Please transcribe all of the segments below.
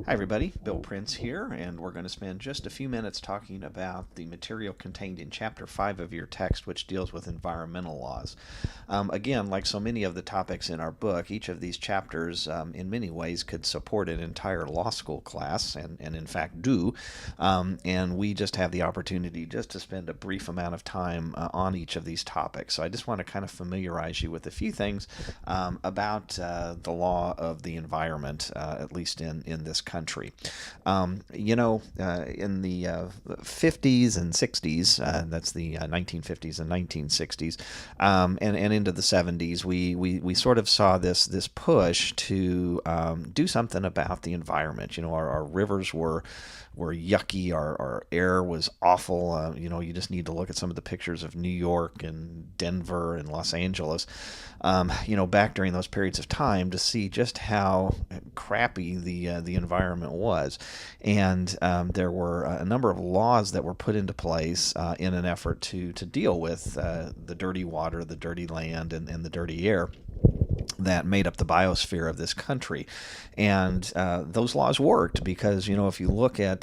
Hi, everybody. Bill Prince here, and we're going to spend just a few minutes talking about the material contained in Chapter 5 of your text, which deals with environmental laws. Again, like so many of the topics in our book, each of these chapters, in many ways, could support an entire law school class, and in fact do. And we just have the opportunity just to spend a brief amount of time on each of these topics. So I just want to kind of familiarize you with a few things about the law of the environment, at least in this country. In the 50s and 60s, that's the 1950s and 1960s, and into the 70s, we sort of saw this push to do something about the environment. Our rivers were yucky. Our air was awful. You just need to look at some of the pictures of New York and Denver and Los Angeles, back during those periods of time to see just how crappy the environment was. And there were a number of laws that were put into place in an effort to deal with the dirty water, the dirty land, and the dirty air that made up the biosphere of this country. And those laws worked because, if you look at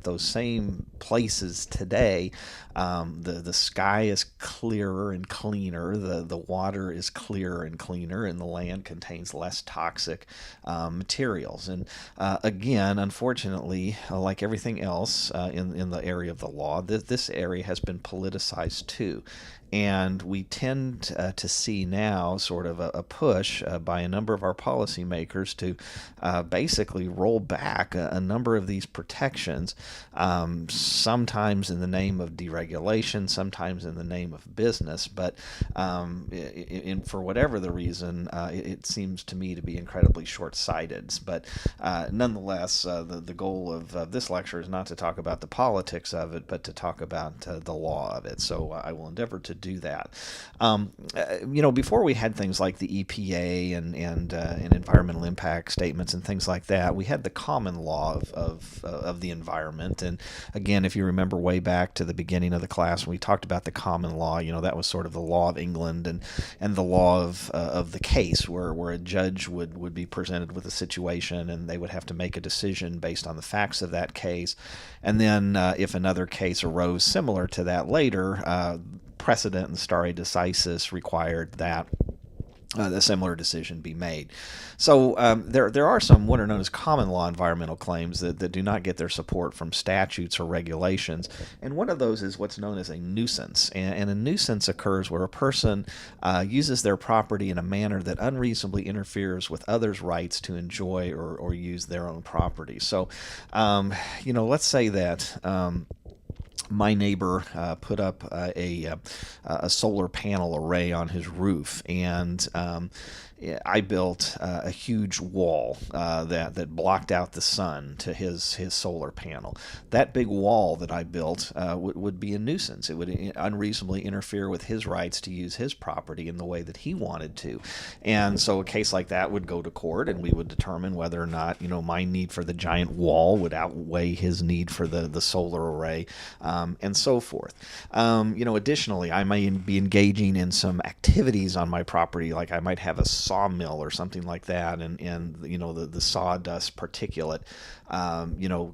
those same places today, the sky is clearer and cleaner, the water is clearer and cleaner, and the land contains less toxic materials. And again, unfortunately, like everything else in the area of the law, this area has been politicized too. And we tend to see now sort of a push by a number of our policymakers to basically roll back a number of these protections, sometimes in the name of deregulation, sometimes in the name of business. But for whatever the reason, it seems to me to be incredibly short-sighted. But nonetheless, the goal of this lecture is not to talk about the politics of it, but to talk about the law of it. So I will endeavor to do that. Before we had things like the EPA and environmental impact statements and things like that, we had the common law of the environment. And again, if you remember way back to the beginning of the class when we talked about the common law, that was sort of the law of England and the law of the case where a judge would be presented with a situation and they would have to make a decision based on the facts of that case. And then if another case arose similar to that later, precedent and stare decisis required that a similar decision be made. So there are some what are known as common law environmental claims that do not get their support from statutes or regulations. And one of those is what's known as a nuisance. And a nuisance occurs where a person uses their property in a manner that unreasonably interferes with others' rights to enjoy or use their own property. So, let's say that my neighbor put up a solar panel array on his roof, and I built a huge wall that blocked out the sun to his solar panel. That big wall that I built would be a nuisance. It would unreasonably interfere with his rights to use his property in the way that he wanted to. And so a case like that would go to court, and we would determine whether or not my need for the giant wall would outweigh his need for the solar array, and so forth. Additionally, I might be engaging in some activities on my property, like I might have a sawmill or something like that, and the sawdust particulate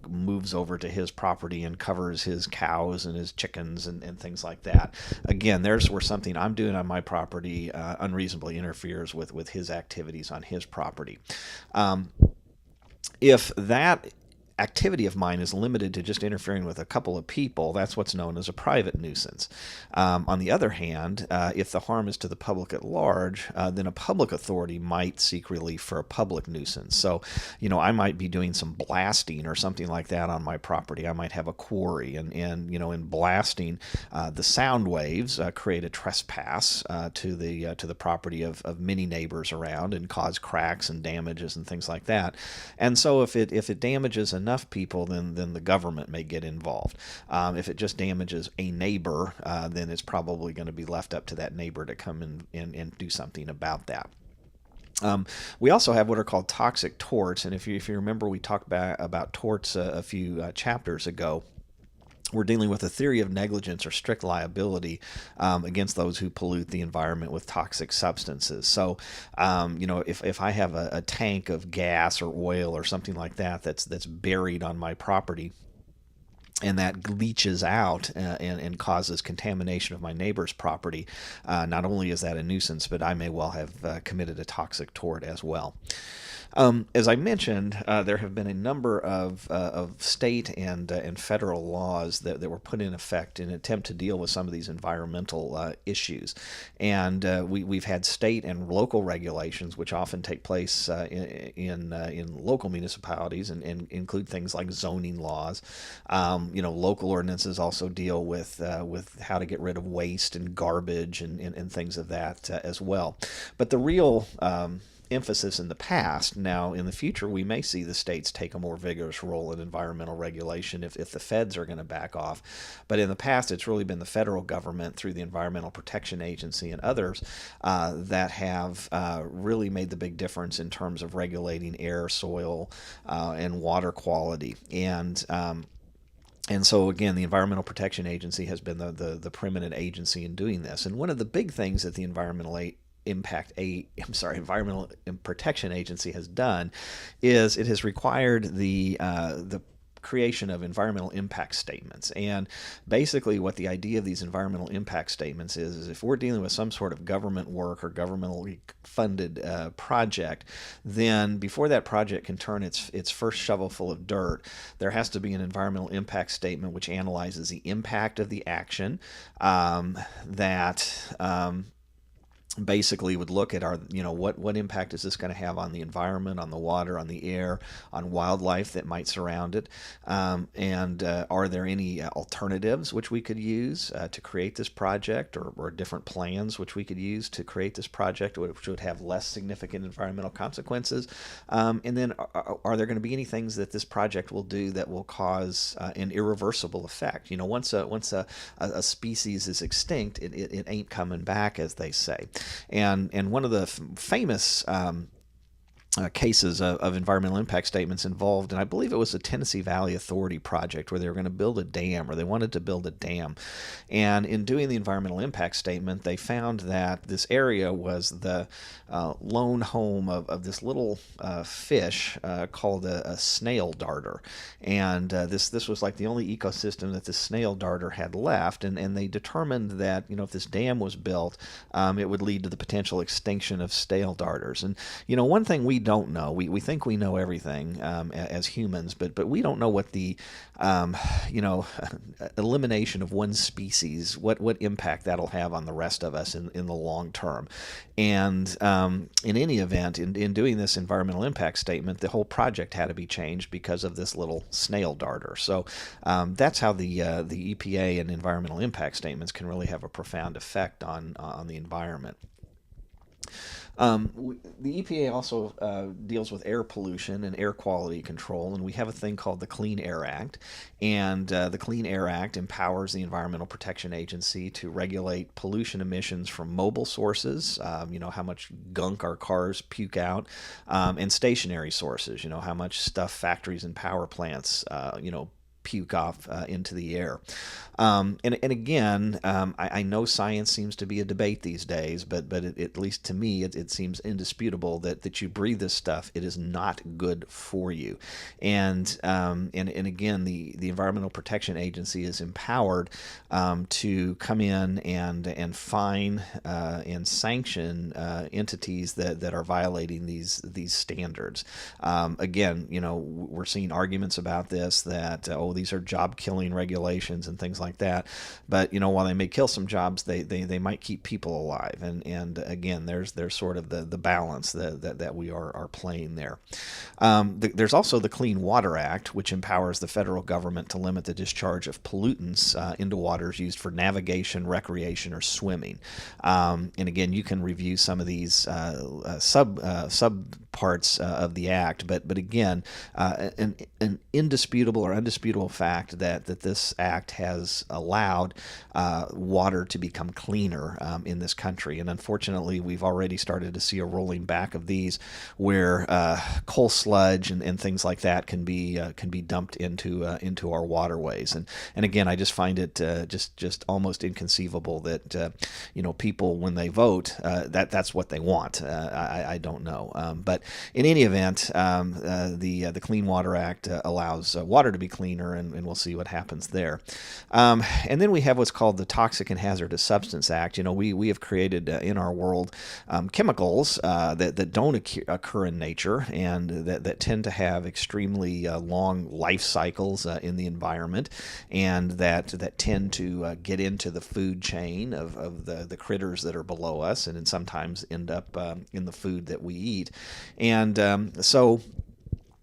moves over to his property and covers his cows and his chickens and things like that. Again, there's where something I'm doing on my property unreasonably interferes with his activities on his property. If that activity of mine is limited to just interfering with a couple of people, that's what's known as a private nuisance. On the other hand, if the harm is to the public at large, then a public authority might seek relief for a public nuisance. So, I might be doing some blasting or something like that on my property. I might have a quarry, and in blasting, the sound waves create a trespass to the property of many neighbors around and cause cracks and damages and things like that. And so if it damages enough people, then the government may get involved. If it just damages a neighbor, then it's probably going to be left up to that neighbor to come and do something about that. We also have what are called toxic torts, and if you remember, we talked about torts a few chapters ago. we're dealing with a theory of negligence or strict liability against those who pollute the environment with toxic substances. So, if I have a tank of gas or oil or something like that that's buried on my property, and that leaches out and causes contamination of my neighbor's property, not only is that a nuisance, but I may well have committed a toxic tort as well. As I mentioned, there have been a number of state and federal laws that were put in effect in an attempt to deal with some of these environmental issues. And we've had state and local regulations, which often take place in local municipalities and include things like zoning laws. Local ordinances also deal with how to get rid of waste and garbage and things of that as well. But the real emphasis in the past. Now, in the future, we may see the states take a more vigorous role in environmental regulation if the feds are going to back off. But in the past, it's really been the federal government through the Environmental Protection Agency and others that have really made the big difference in terms of regulating air, soil, and water quality. And so, again, the Environmental Protection Agency has been the preeminent agency in doing this. And one of the big things that the Environmental Protection Agency has done is it has required the creation of environmental impact statements. And basically what the idea of these environmental impact statements is if we're dealing with some sort of government work or governmentally funded project, then before that project can turn its first shovelful of dirt, there has to be an environmental impact statement which analyzes the impact of the action basically would look at what impact is this going to have on the environment, on the water, on the air, on wildlife that might surround it, and are there any alternatives which we could use to create this project, or different plans which we could use to create this project which would have less significant environmental consequences, and then are there going to be any things that this project will do that will cause an irreversible effect? Once a species is extinct, it ain't coming back, as they say. And one of the famous cases of environmental impact statements involved, and I believe it was the Tennessee Valley Authority project where they were going to build a dam, or they wanted to build a dam. And in doing the environmental impact statement, they found that this area was the lone home of this little fish called a snail darter. And this was like the only ecosystem that the snail darter had left. And they determined that, if this dam was built, it would lead to the potential extinction of snail darters. And, one thing we don't know, we think we know everything as humans, but we don't know what the elimination of one species, what impact that'll have on the rest of us in the long term. And in any event, in doing this environmental impact statement, the whole project had to be changed because of this little snail darter. So that's how the EPA and environmental impact statements can really have a profound effect on the environment. The EPA also deals with air pollution and air quality control, and we have a thing called the Clean Air Act. And the Clean Air Act empowers the Environmental Protection Agency to regulate pollution emissions from mobile sources, how much gunk our cars puke out, and stationary sources, how much stuff factories and power plants, puke off into the air. And again, I know science seems to be a debate these days, but at least to me, it seems indisputable that you breathe this stuff. It is not good for you. And again, the Environmental Protection Agency is empowered to come in and fine and sanction entities that are violating these standards. Again, we're seeing arguments about this that these are job-killing regulations and things like that. But while they may kill some jobs, they might keep people alive. And again, there's sort of the balance that we are playing there. There's also the Clean Water Act, which empowers the federal government to limit the discharge of pollutants into waters used for navigation, recreation, or swimming. And again, you can review some of these sub parts of the act, but again, an indisputable or undisputable unusual fact that this act has allowed water to become cleaner in this country. And unfortunately, we've already started to see a rolling back of these, where coal sludge and things like that can be dumped into our waterways. And again, I just find it just almost inconceivable that people, when they vote, that's what they want. I don't know, but in any event, the Clean Water Act allows water to be cleaner, and we'll see what happens there. And then we have what's called the Toxic and Hazardous Substance Act. We have created in our world chemicals that don't occur in nature, and that tend to have extremely long life cycles in the environment, and that tend to get into the food chain of the critters that are below us, and then sometimes end up in the food that we eat. And so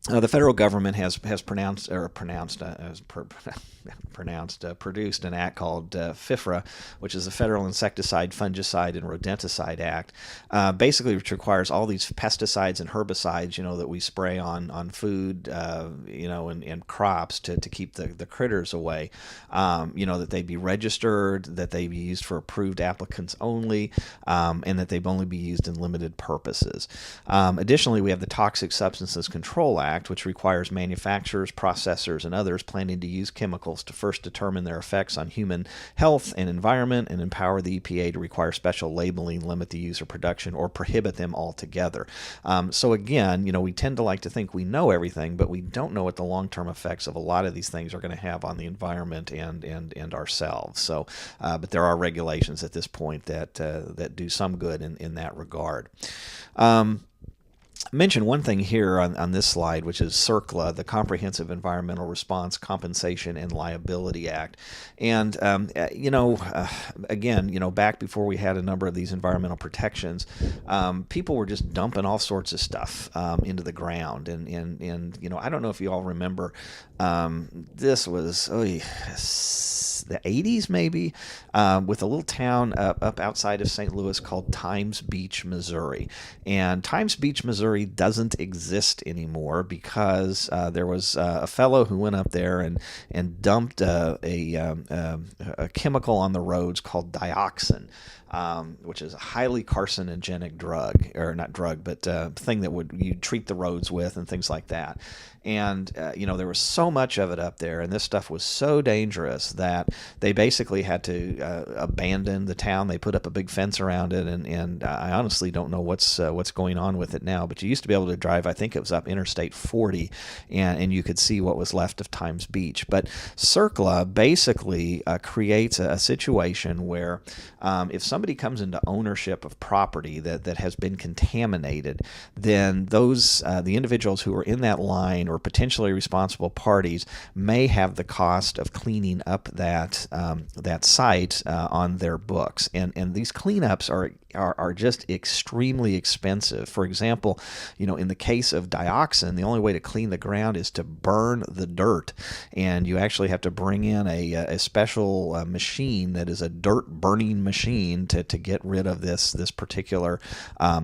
the federal government has produced an act called FIFRA, which is the Federal Insecticide, Fungicide, and Rodenticide Act, basically, which requires all these pesticides and herbicides, that we spray on food, and crops to keep the critters away, that they be registered, that they be used for approved applicants only, and that they've only be used in limited purposes. Additionally, we have the Toxic Substances Control Act, which requires manufacturers, processors, and others planning to use chemicals to first determine their effects on human health and environment, and empower the EPA to require special labeling, limit the use or production, or prohibit them altogether. So again, we tend to like to think we know everything, but we don't know what the long-term effects of a lot of these things are going to have on the environment and ourselves. So, but there are regulations at this point that do some good in that regard. Mention one thing here on this slide, which is CERCLA, the Comprehensive Environmental Response, Compensation, and Liability Act. And, again, back before we had a number of these environmental protections, people were just dumping all sorts of stuff into the ground. And I don't know if you all remember, this was the 80s maybe, with a little town up outside of St. Louis called Times Beach, Missouri. And Times Beach, Missouri doesn't exist anymore because there was a fellow who went up there and dumped a chemical on the roads called dioxin, which is a highly carcinogenic drug, or not drug, but thing that you treat the roads with and things like that. And, there was so much of it up there, and this stuff was so dangerous that they basically had to abandon the town. They put up a big fence around it, and I honestly don't know what's going on with it now, but you used to be able to drive, I think it was up Interstate 40, and you could see what was left of Times Beach. But CERCLA basically creates a situation where if somebody comes into ownership of property that has been contaminated, then the individuals who are in that line or potentially responsible parties may have the cost of cleaning up that site on their books, and these cleanups are just extremely expensive. For example, in the case of dioxin, the only way to clean the ground is to burn the dirt, and you actually have to bring in a special machine that is a dirt burning machine to get rid of this particular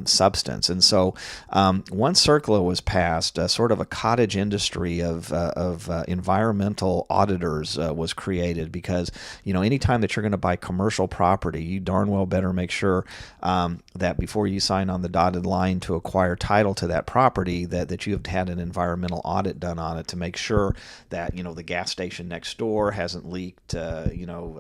substance. And so once CERCLA was passed, sort of a cottage industry of environmental auditors was created, because anytime that you're going to buy commercial property, you darn well better make sure that before you sign on the dotted line to acquire title to that property, that you have had an environmental audit done on it to make sure that the gas station next door hasn't leaked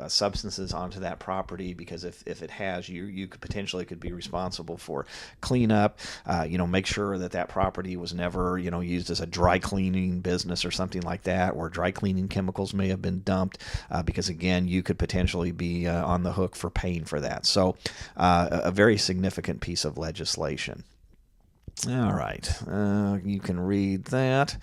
substances onto that property, because if it has, you could be responsible for cleanup. Make sure that property was never used as a dry cleaning business or something like that, or dry cleaning chemicals may have been dumped, because again, you could potentially be on the hook for paying for that. So a very significant piece of legislation. All right, you can read that.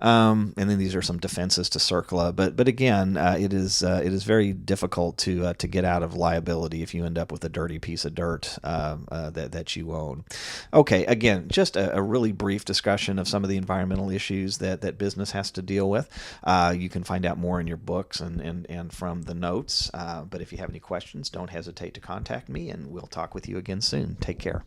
And then these are some defenses to CERCLA, but again, it is very difficult to get out of liability if you end up with a dirty piece of dirt that you own. Okay, again, just a really brief discussion of some of the environmental issues that business has to deal with. You can find out more in your books and from the notes. But if you have any questions, don't hesitate to contact me, and we'll talk with you again soon. Take care.